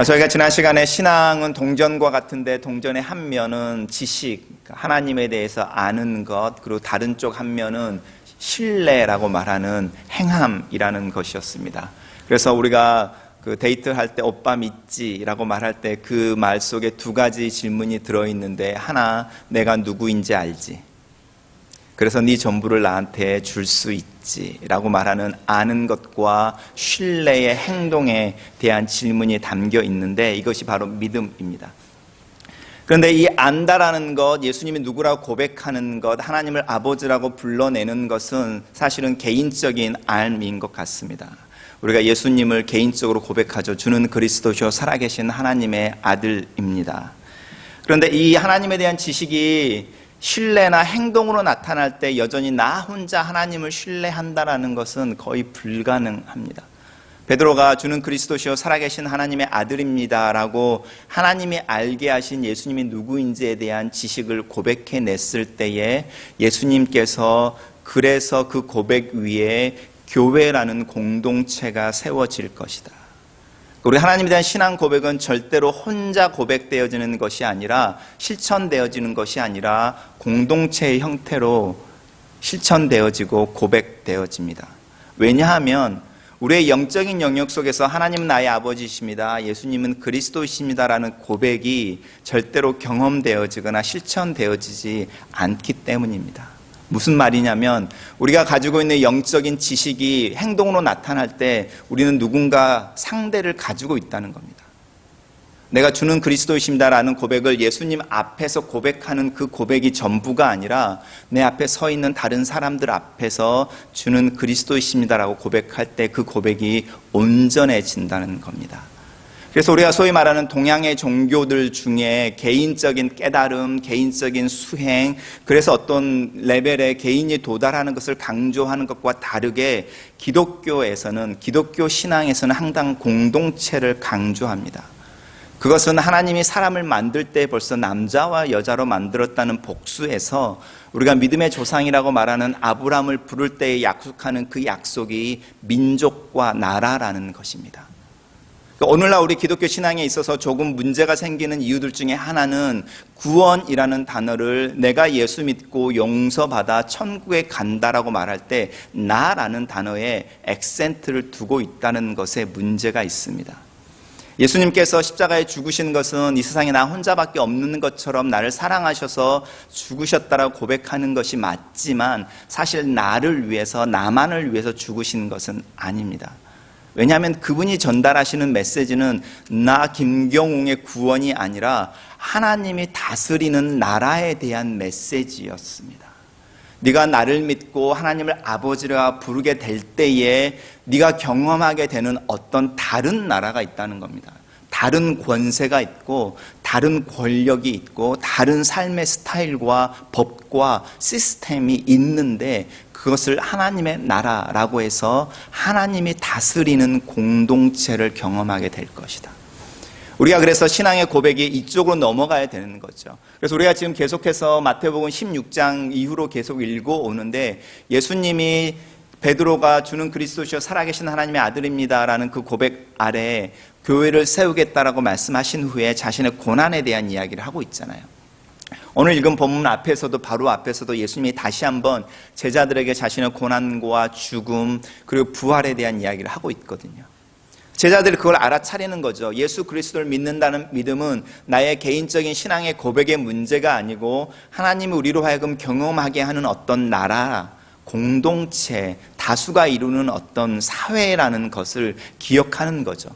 저희가 지난 시간에 신앙은 동전과 같은데 동전의 한 면은 지식, 하나님에 대해서 아는 것, 그리고 다른 쪽 한 면은 신뢰라고 말하는 행함이라는 것이었습니다. 그래서 우리가 그 데이트할 때 오빠 믿지? 라고 말할 때 그 말 속에 두 가지 질문이 들어있는데, 하나, 내가 누구인지 알지? 그래서 네 전부를 나한테 줄 수 있지? 라고 말하는 아는 것과 신뢰의 행동에 대한 질문이 담겨 있는데, 이것이 바로 믿음입니다. 그런데 이 안다라는 것, 예수님이 누구라고 고백하는 것, 하나님을 아버지라고 불러내는 것은 사실은 개인적인 알미인 것 같습니다. 우리가 예수님을 개인적으로 고백하죠. 주는 그리스도시요 살아계신 하나님의 아들입니다. 그런데 이 하나님에 대한 지식이 신뢰나 행동으로 나타날 때 여전히 나 혼자 하나님을 신뢰한다라는 것은 거의 불가능합니다. 베드로가 주는 그리스도시요 살아계신 하나님의 아들입니다라고 하나님이 알게 하신 예수님이 누구인지에 대한 지식을 고백해냈을 때에 예수님께서 그래서 그 고백 위에 교회라는 공동체가 세워질 것이다. 우리 하나님에 대한 신앙 고백은 절대로 혼자 고백되어지는 것이 아니라, 실천되어지는 것이 아니라 공동체의 형태로 실천되어지고 고백되어집니다. 왜냐하면 우리의 영적인 영역 속에서 하나님은 나의 아버지이십니다, 예수님은 그리스도이십니다라는 고백이 절대로 경험되어지거나 실천되어지지 않기 때문입니다. 무슨 말이냐면, 우리가 가지고 있는 영적인 지식이 행동으로 나타날 때 우리는 누군가 상대를 가지고 있다는 겁니다. 내가 주는 그리스도이십니다라는 고백을 예수님 앞에서 고백하는 그 고백이 전부가 아니라, 내 앞에 서 있는 다른 사람들 앞에서 주는 그리스도이십니다라고 고백할 때 그 고백이 온전해진다는 겁니다. 그래서 우리가 소위 말하는 동양의 종교들 중에 개인적인 깨달음, 개인적인 수행, 그래서 어떤 레벨에 개인이 도달하는 것을 강조하는 것과 다르게 기독교에서는, 기독교 신앙에서는 항상 공동체를 강조합니다. 그것은 하나님이 사람을 만들 때 벌써 남자와 여자로 만들었다는 복수에서 우리가 믿음의 조상이라고 말하는 아브라함을 부를 때에 약속하는 그 약속이 민족과 나라라는 것입니다. 오늘날 우리 기독교 신앙에 있어서 조금 문제가 생기는 이유들 중에 하나는 구원이라는 단어를 내가 예수 믿고 용서받아 천국에 간다라고 말할 때 나라는 단어에 액센트를 두고 있다는 것에 문제가 있습니다. 예수님께서 십자가에 죽으신 것은 이 세상에 나 혼자밖에 없는 것처럼 나를 사랑하셔서 죽으셨다라고 고백하는 것이 맞지만, 사실 나를 위해서, 나만을 위해서 죽으신 것은 아닙니다. 왜냐하면 그분이 전달하시는 메시지는 나 김경웅의 구원이 아니라 하나님이 다스리는 나라에 대한 메시지였습니다. 네가 나를 믿고 하나님을 아버지라 부르게 될 때에 네가 경험하게 되는 어떤 다른 나라가 있다는 겁니다. 다른 권세가 있고, 다른 권력이 있고, 다른 삶의 스타일과 법과 시스템이 있는데, 그것을 하나님의 나라라고 해서 하나님이 다스리는 공동체를 경험하게 될 것이다. 우리가 그래서 신앙의 고백이 이쪽으로 넘어가야 되는 거죠. 그래서 우리가 지금 계속해서 마태복음 16장 이후로 계속 읽어오는데, 예수님이 베드로가 주는 그리스도시요 살아계신 하나님의 아들입니다라는 그 고백 아래 교회를 세우겠다라고 말씀하신 후에 자신의 고난에 대한 이야기를 하고 있잖아요. 오늘 읽은 본문 앞에서도, 바로 앞에서도 예수님이 다시 한번 제자들에게 자신의 고난과 죽음 그리고 부활에 대한 이야기를 하고 있거든요. 제자들이 그걸 알아차리는 거죠. 예수 그리스도를 믿는다는 믿음은 나의 개인적인 신앙의 고백의 문제가 아니고 하나님이 우리로 하여금 경험하게 하는 어떤 나라, 공동체, 다수가 이루는 어떤 사회라는 것을 기억하는 거죠.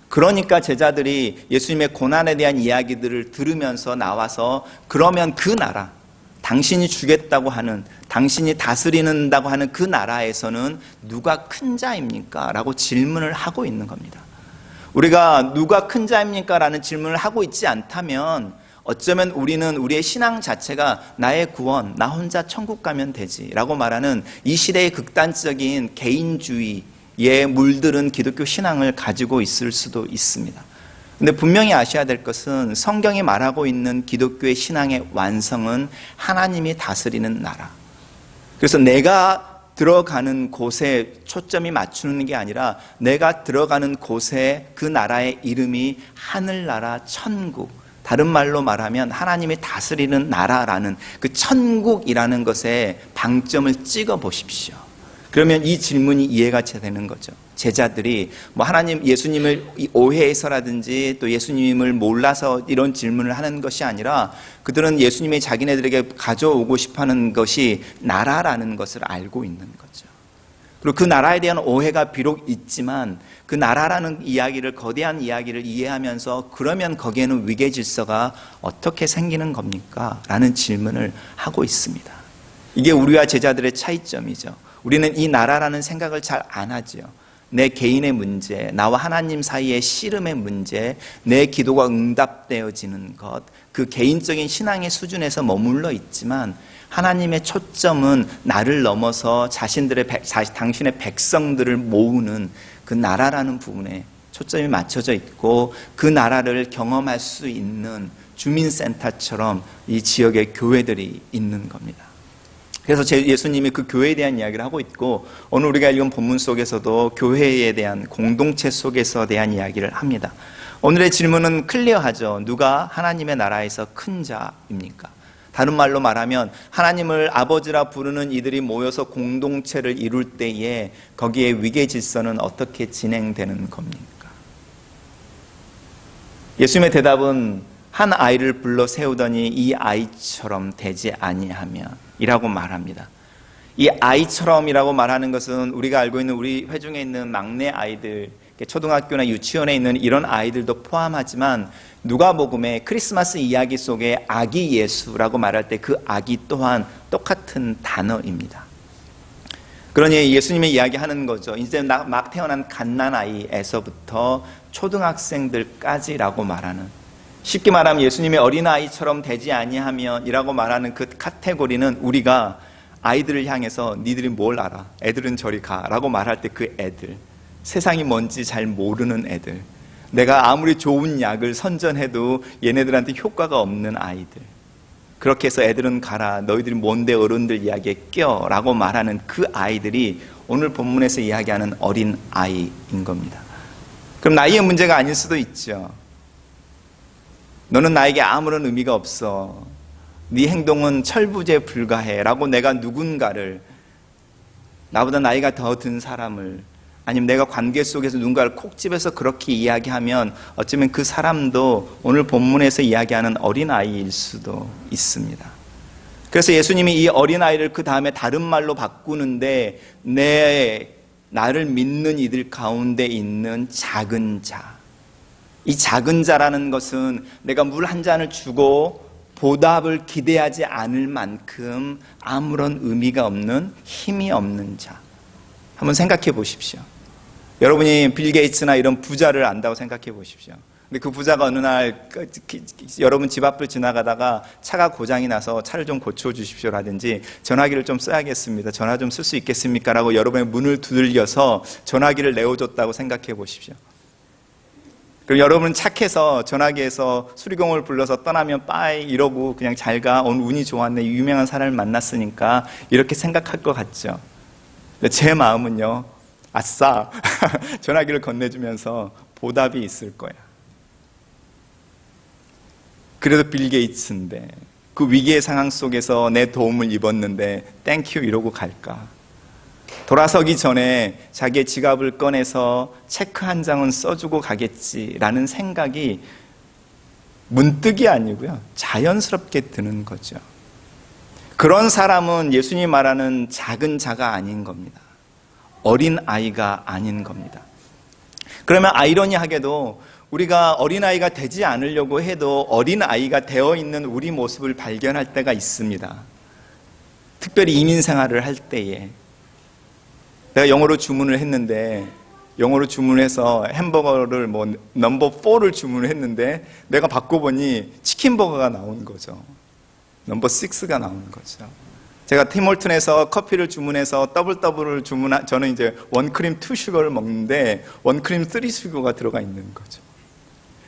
그러니까 제자들이 예수님의 고난에 대한 이야기들을 들으면서 나와서, 그러면 그 나라, 당신이 주겠다고 하는, 당신이 다스리는다고 하는 그 나라에서는 누가 큰 자입니까? 라고 질문을 하고 있는 겁니다. 우리가 누가 큰 자입니까? 라는 질문을 하고 있지 않다면 어쩌면 우리는 우리의 신앙 자체가 나의 구원, 나 혼자 천국 가면 되지 라고 말하는 이 시대의 극단적인 개인주의 에 물들은 기독교 신앙을 가지고 있을 수도 있습니다. 근데 분명히 아셔야 될 것은, 성경이 말하고 있는 기독교의 신앙의 완성은 하나님이 다스리는 나라. 그래서 내가 들어가는 곳에 초점이 맞추는 게 아니라 내가 들어가는 곳에 그 나라의 이름이 하늘나라 천국, 다른 말로 말하면 하나님이 다스리는 나라라는 그 천국이라는 것에 방점을 찍어 보십시오. 그러면 이 질문이 이해가 되는 거죠. 제자들이 하나님, 예수님을 오해해서라든지 또 예수님을 몰라서 이런 질문을 하는 것이 아니라 그들은 예수님이 자기네들에게 가져오고 싶어하는 것이 나라라는 것을 알고 있는 거죠. 그리고 그 나라에 대한 오해가 비록 있지만 그 나라라는 이야기를, 거대한 이야기를 이해하면서 그러면 거기에는 위계 질서가 어떻게 생기는 겁니까? 라는 질문을 하고 있습니다. 이게 우리와 제자들의 차이점이죠. 우리는 이 나라라는 생각을 잘 안 하죠. 내 개인의 문제, 나와 하나님 사이의 씨름의 문제, 내 기도가 응답되어지는 것, 그 개인적인 신앙의 수준에서 머물러 있지만 하나님의 초점은 나를 넘어서 당신의 백성들을 모으는 그 나라라는 부분에 초점이 맞춰져 있고 그 나라를 경험할 수 있는 주민센터처럼 이 지역의 교회들이 있는 겁니다. 그래서 예수님이 그 교회에 대한 이야기를 하고 있고 오늘 우리가 읽은 본문 속에서도 교회에 대한 공동체 속에서 대한 이야기를 합니다. 오늘의 질문은 클리어하죠. 누가 하나님의 나라에서 큰 자입니까? 다른 말로 말하면 하나님을 아버지라 부르는 이들이 모여서 공동체를 이룰 때에 거기에 위계 질서는 어떻게 진행되는 겁니까? 예수님의 대답은 한 아이를 불러 세우더니 이 아이처럼 되지 아니하면 이라고 말합니다. 이 아이처럼이라고 말하는 것은 우리가 알고 있는 우리 회중에 있는 막내 아이들, 초등학교나 유치원에 있는 이런 아이들도 포함하지만 누가복음의 크리스마스 이야기 속에 아기 예수라고 말할 때 그 아기 또한 똑같은 단어입니다. 그러니 예수님의 이야기하는 거죠. 이제 막 태어난 갓난아이에서부터 초등학생들까지라고 말하는, 쉽게 말하면 예수님의 어린아이처럼 되지 아니하면 이라고 말하는 그 카테고리는 우리가 아이들을 향해서 니들이 뭘 알아? 애들은 저리 가 라고 말할 때 그 애들, 세상이 뭔지 잘 모르는 애들, 내가 아무리 좋은 약을 선전해도 얘네들한테 효과가 없는 아이들, 그렇게 해서 애들은 가라, 너희들이 뭔데 어른들 이야기에 껴 라고 말하는 그 아이들이 오늘 본문에서 이야기하는 어린 아이인 겁니다. 그럼 나이의 문제가 아닐 수도 있죠. 너는 나에게 아무런 의미가 없어, 네 행동은 철부지에 불과해 라고 내가 누군가를, 나보다 나이가 더 든 사람을, 아니면 내가 관계 속에서 누군가를 콕 집어서 그렇게 이야기하면 어쩌면 그 사람도 오늘 본문에서 이야기하는 어린아이일 수도 있습니다. 그래서 예수님이 이 어린아이를 그 다음에 다른 말로 바꾸는데 나를 믿는 이들 가운데 있는 작은 자, 이 작은 자라는 것은 내가 물 한 잔을 주고 보답을 기대하지 않을 만큼 아무런 의미가 없는, 힘이 없는 자. 한번 생각해 보십시오. 여러분이 빌 게이츠나 이런 부자를 안다고 생각해 보십시오. 근데 그 부자가 어느 날 여러분 집 앞을 지나가다가 차가 고장이 나서 차를 좀 고쳐주십시오라든지 전화기를 좀 써야겠습니다, 전화 좀 쓸 수 있겠습니까? 라고 여러분의 문을 두들겨서 전화기를 내어줬다고 생각해 보십시오. 그리고 여러분은 착해서 전화기에서 수리공을 불러서 떠나면 빠이 이러고 그냥 잘 가, 오늘 운이 좋았네, 유명한 사람을 만났으니까 이렇게 생각할 것 같죠. 근데 제 마음은요, 아싸 전화기를 건네주면서 보답이 있을 거야. 그래도 빌 게이츠인데 그 위기의 상황 속에서 내 도움을 입었는데 땡큐 이러고 갈까? 돌아서기 전에 자기의 지갑을 꺼내서 체크 한 장은 써주고 가겠지라는 생각이 문득이 아니고요, 자연스럽게 드는 거죠. 그런 사람은 예수님이 말하는 작은 자가 아닌 겁니다. 어린 아이가 아닌 겁니다. 그러면 아이러니하게도 우리가 어린아이가 되지 않으려고 해도 어린아이가 되어 있는 우리 모습을 발견할 때가 있습니다. 특별히 이민 생활을 할 때에 내가 영어로 주문을 했는데, 영어로 주문해서 햄버거를 넘버 4를 주문을 했는데 내가 바꿔보니 치킨버거가 나온 거죠. 넘버 6가 나오는 거죠. 제가 팀홀튼에서 커피를 주문해서 더블을 저는 이제 원크림 2슈거를 먹는데 원크림 3슈거가 들어가 있는 거죠.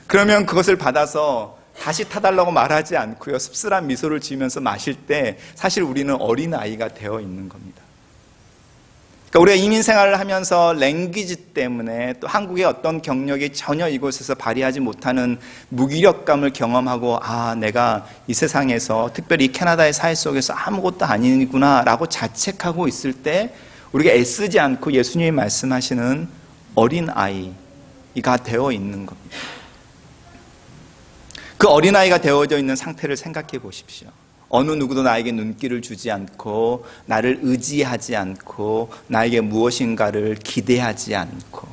그러면 그것을 받아서 다시 타달라고 말하지 않고요, 씁쓸한 미소를 지으면서 마실 때 사실 우리는 어린아이가 되어 있는 겁니다. 그러니까 우리가 이민 생활을 하면서 랭귀지 때문에 또 한국의 어떤 경력이 전혀 이곳에서 발휘하지 못하는 무기력감을 경험하고, 내가 이 세상에서, 특별히 캐나다의 사회 속에서 아무것도 아니구나 라고 자책하고 있을 때 우리가 애쓰지 않고 예수님이 말씀하시는 어린아이가 되어 있는 겁니다. 그 어린아이가 되어져 있는 상태를 생각해 보십시오. 어느 누구도 나에게 눈길을 주지 않고, 나를 의지하지 않고, 나에게 무엇인가를 기대하지 않고,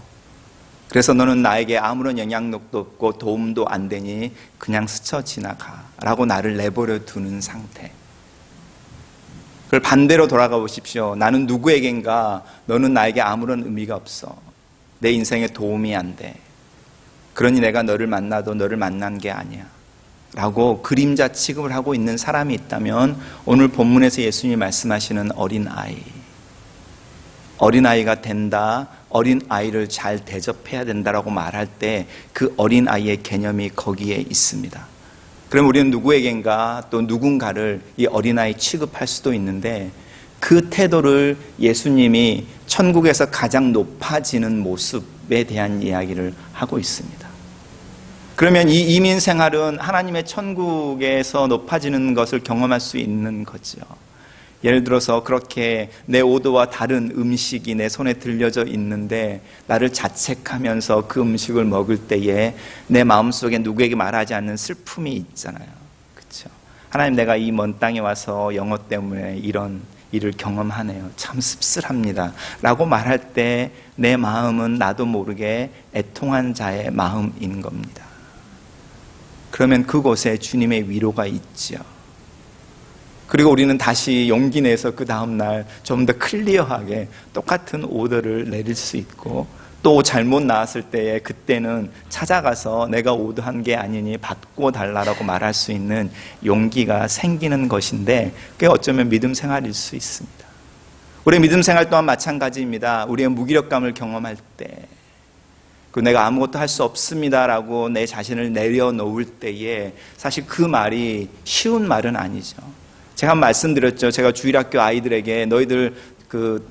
그래서 너는 나에게 아무런 영향력도 없고 도움도 안 되니 그냥 스쳐 지나가 라고 나를 내버려 두는 상태. 그걸 반대로 돌아가 보십시오. 나는 누구에겐가 너는 나에게 아무런 의미가 없어. 내 인생에 도움이 안 돼. 그러니 내가 너를 만나도 너를 만난 게 아니야 라고 그림자 취급을 하고 있는 사람이 있다면, 오늘 본문에서 예수님이 말씀하시는 어린아이가 된다, 어린아이를 잘 대접해야 된다라고 말할 때 그 어린아이의 개념이 거기에 있습니다. 그럼 우리는 누구에겐가 또 누군가를 이 어린아이 취급할 수도 있는데, 그 태도를 예수님이 천국에서 가장 높아지는 모습에 대한 이야기를 하고 있습니다. 그러면 이 이민 생활은 하나님의 천국에서 높아지는 것을 경험할 수 있는 거죠. 예를 들어서 그렇게 내 오도와 다른 음식이 내 손에 들려져 있는데 나를 자책하면서 그 음식을 먹을 때에 내 마음속에 누구에게 말하지 않는 슬픔이 있잖아요. 그렇죠? 하나님, 내가 이 먼 땅에 와서 영어 때문에 이런 일을 경험하네요. 참 씁쓸합니다 라고 말할 때 내 마음은 나도 모르게 애통한 자의 마음인 겁니다. 그러면 그곳에 주님의 위로가 있죠. 그리고 우리는 다시 용기 내서 그 다음날 좀 더 클리어하게 똑같은 오더를 내릴 수 있고, 또 잘못 나왔을 때에 그때는 찾아가서 내가 오더한 게 아니니 바꿔달라고 말할 수 있는 용기가 생기는 것인데, 그게 어쩌면 믿음 생활일 수 있습니다. 우리의 믿음 생활 또한 마찬가지입니다. 우리의 무기력감을 경험할 때, 내가 아무것도 할 수 없습니다라고 내 자신을 내려놓을 때에 사실 그 말이 쉬운 말은 아니죠. 제가 말씀드렸죠. 제가 주일학교 아이들에게 너희들 그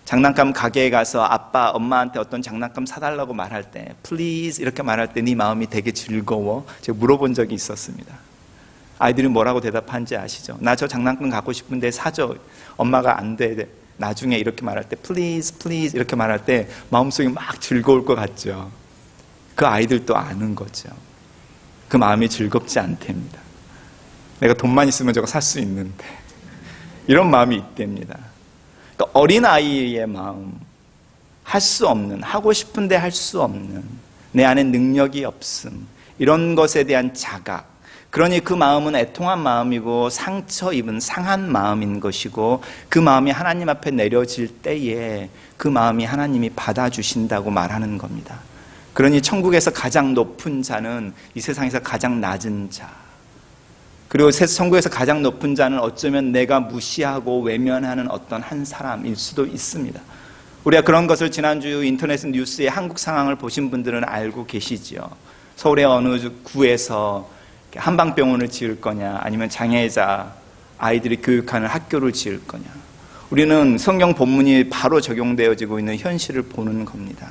장난감 가게에 가서 아빠, 엄마한테 어떤 장난감 사달라고 말할 때 please 이렇게 말할 때 네 마음이 되게 즐거워? 제가 물어본 적이 있었습니다. 아이들이 뭐라고 대답한지 아시죠? 나 저 장난감 갖고 싶은데 사줘. 엄마가 안 돼. 나중에 이렇게 말할 때 please, please 이렇게 말할 때 마음속이 막 즐거울 것 같죠. 그 아이들도 아는 거죠. 그 마음이 즐겁지 않답니다. 내가 돈만 있으면 저거 살 수 있는데 이런 마음이 있답니다. 그러니까 어린아이의 마음, 할 수 없는, 하고 싶은데 할 수 없는, 내 안에 능력이 없음, 이런 것에 대한 자각, 그러니 그 마음은 애통한 마음이고 상처 입은 상한 마음인 것이고, 그 마음이 하나님 앞에 내려질 때에 그 마음이 하나님이 받아주신다고 말하는 겁니다. 그러니 천국에서 가장 높은 자는 이 세상에서 가장 낮은 자, 그리고 천국에서 가장 높은 자는 어쩌면 내가 무시하고 외면하는 어떤 한 사람일 수도 있습니다. 우리가 그런 것을 지난주 인터넷 뉴스의 한국 상황을 보신 분들은 알고 계시죠. 서울의 어느 구에서 한방병원을 지을 거냐, 아니면 장애자 아이들이 교육하는 학교를 지을 거냐. 우리는 성경 본문이 바로 적용되어지고 있는 현실을 보는 겁니다.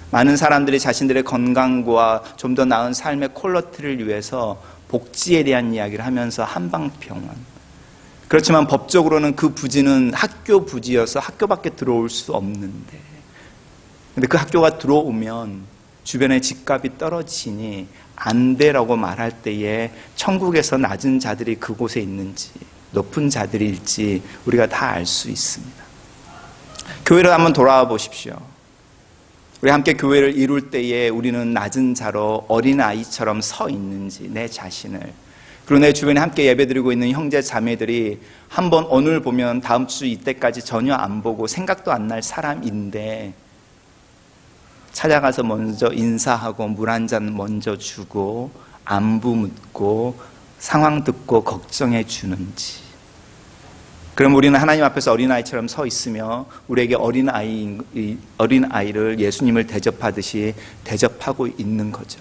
많은 사람들이 자신들의 건강과 좀 더 나은 삶의 퀄리티를 위해서 복지에 대한 이야기를 하면서 한방병원. 그렇지만 법적으로는 그 부지는 학교 부지여서 학교 밖에 들어올 수 없는데, 근데 그 학교가 들어오면 주변의 집값이 떨어지니 안 돼라고 말할 때에 천국에서 낮은 자들이 그곳에 있는지 높은 자들일지 우리가 다 알 수 있습니다. 교회를 한번 돌아와 보십시오. 우리 함께 교회를 이룰 때에 우리는 낮은 자로 어린아이처럼 서 있는지 내 자신을, 그리고 내 주변에 함께 예배드리고 있는 형제 자매들이 한번 오늘 보면 다음 주 이때까지 전혀 안 보고 생각도 안 날 사람인데 찾아가서 먼저 인사하고 물 한 잔 먼저 주고 안부 묻고 상황 듣고 걱정해 주는지. 그럼 우리는 하나님 앞에서 어린아이처럼 서 있으며 우리에게 어린아이를 예수님을 대접하듯이 대접하고 있는 거죠.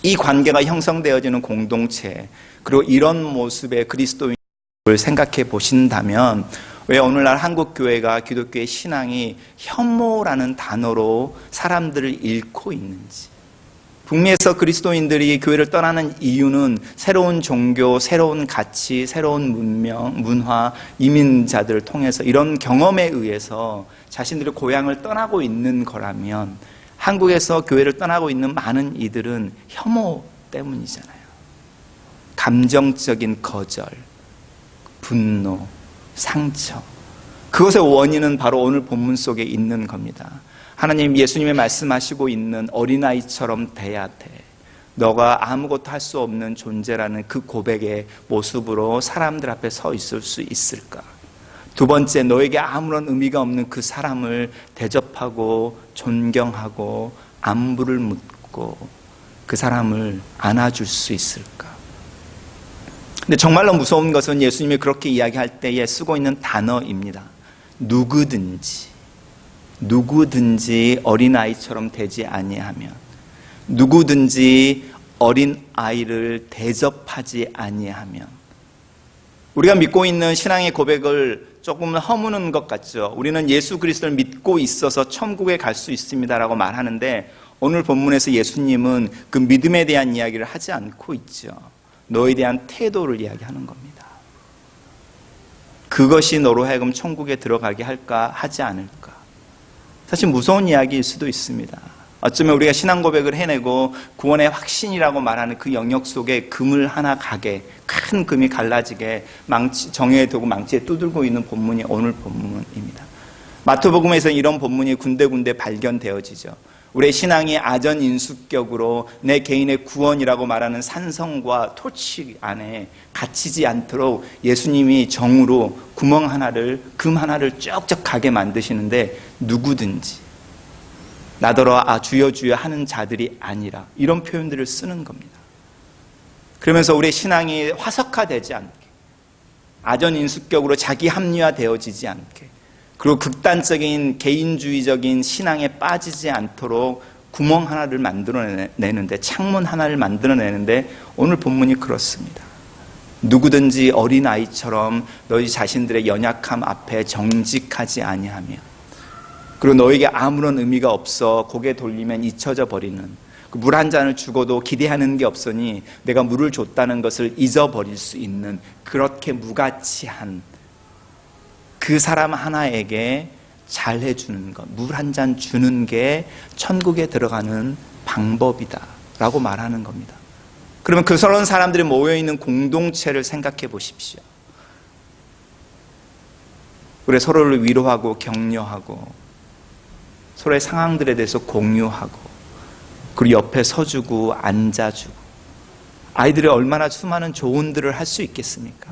이 관계가 형성되어지는 공동체, 그리고 이런 모습의 그리스도인을 생각해 보신다면 왜 오늘날 한국 교회가 기독교의 신앙이 혐오라는 단어로 사람들을 잃고 있는지. 북미에서 그리스도인들이 교회를 떠나는 이유는 새로운 종교, 새로운 가치, 새로운 문명, 문화, 이민자들을 통해서 이런 경험에 의해서 자신들의 고향을 떠나고 있는 거라면 한국에서 교회를 떠나고 있는 많은 이들은 혐오 때문이잖아요. 감정적인 거절, 분노, 상처. 그것의 원인은 바로 오늘 본문 속에 있는 겁니다. 하나님, 예수님이 말씀하시고 있는 어린아이처럼 돼야 돼. 너가 아무것도 할 수 없는 존재라는 그 고백의 모습으로 사람들 앞에 서 있을 수 있을까? 두 번째, 너에게 아무런 의미가 없는 그 사람을 대접하고 존경하고 안부를 묻고 그 사람을 안아줄 수 있을까? 근데 정말로 무서운 것은 예수님이 그렇게 이야기할 때에 쓰고 있는 단어입니다. 누구든지 어린아이처럼 되지 아니하면, 누구든지 어린아이를 대접하지 아니하면. 우리가 믿고 있는 신앙의 고백을 조금 허무는 것 같죠. 우리는 예수 그리스도를 믿고 있어서 천국에 갈 수 있습니다라고 말하는데, 오늘 본문에서 예수님은 그 믿음에 대한 이야기를 하지 않고 있죠. 너에 대한 태도를 이야기하는 겁니다. 그것이 너로 하여금 천국에 들어가게 할까 하지 않을까. 사실 무서운 이야기일 수도 있습니다. 어쩌면 우리가 신앙 고백을 해내고 구원의 확신이라고 말하는 그 영역 속에 금을 하나 가게, 큰 금이 갈라지게 정예에 두고 망치에 두들고 있는 본문이 오늘 본문입니다. 마태복음에서 이런 본문이 군데군데 발견되어지죠. 우리의 신앙이 아전인수격으로 내 개인의 구원이라고 말하는 산성과 토치 안에 갇히지 않도록 예수님이 정으로 금 하나를 쩍쩍 가게 만드시는데, 누구든지 나더러 주여 주여 하는 자들이 아니라, 이런 표현들을 쓰는 겁니다. 그러면서 우리의 신앙이 화석화되지 않게, 아전인수격으로 자기 합리화되어지지 않게, 그리고 극단적인 개인주의적인 신앙에 빠지지 않도록 구멍 하나를 만들어내는데, 창문 하나를 만들어내는데, 오늘 본문이 그렇습니다. 누구든지 어린아이처럼 너희 자신들의 연약함 앞에 정직하지 아니하며, 그리고 너에게 아무런 의미가 없어 고개 돌리면 잊혀져 버리는, 물 한 잔을 주고도 기대하는 게 없으니 내가 물을 줬다는 것을 잊어버릴 수 있는, 그렇게 무가치한 그 사람 하나에게 잘해주는 것, 물 한 잔 주는 게 천국에 들어가는 방법이다 라고 말하는 겁니다. 그러면 그 서러운 사람들이 모여있는 공동체를 생각해 보십시오. 우리 서로를 위로하고 격려하고 서로의 상황들에 대해서 공유하고, 그리고 옆에 서주고 앉아주고, 아이들이 얼마나 수많은 조언들을 할 수 있겠습니까?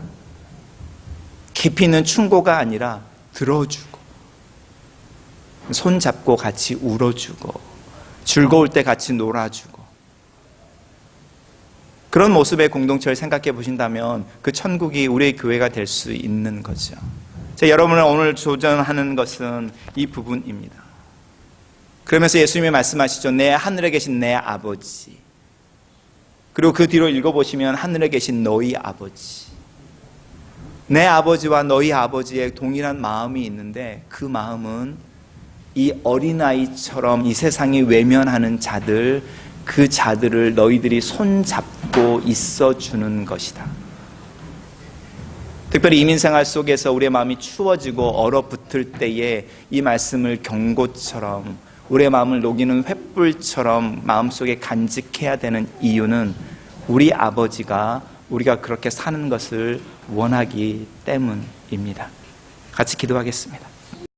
깊이 있는 충고가 아니라 들어주고, 손잡고 같이 울어주고, 즐거울 때 같이 놀아주고, 그런 모습의 공동체를 생각해 보신다면 그 천국이 우리의 교회가 될 수 있는 거죠. 여러분을 오늘 조전하는 것은 이 부분입니다. 그러면서 예수님이 말씀하시죠. 내 하늘에 계신 내 아버지, 그리고 그 뒤로 읽어보시면 하늘에 계신 너희 아버지, 내 아버지와 너희 아버지의 동일한 마음이 있는데, 그 마음은 이 어린아이처럼 이 세상이 외면하는 자들, 그 자들을 너희들이 손잡고 있어주는 것이다. 특별히 이민생활 속에서 우리의 마음이 추워지고 얼어붙을 때에 이 말씀을 경고처럼, 우리의 마음을 녹이는 횃불처럼 마음속에 간직해야 되는 이유는 우리 아버지가 우리가 그렇게 사는 것을 원하기 때문입니다. 같이 기도하겠습니다.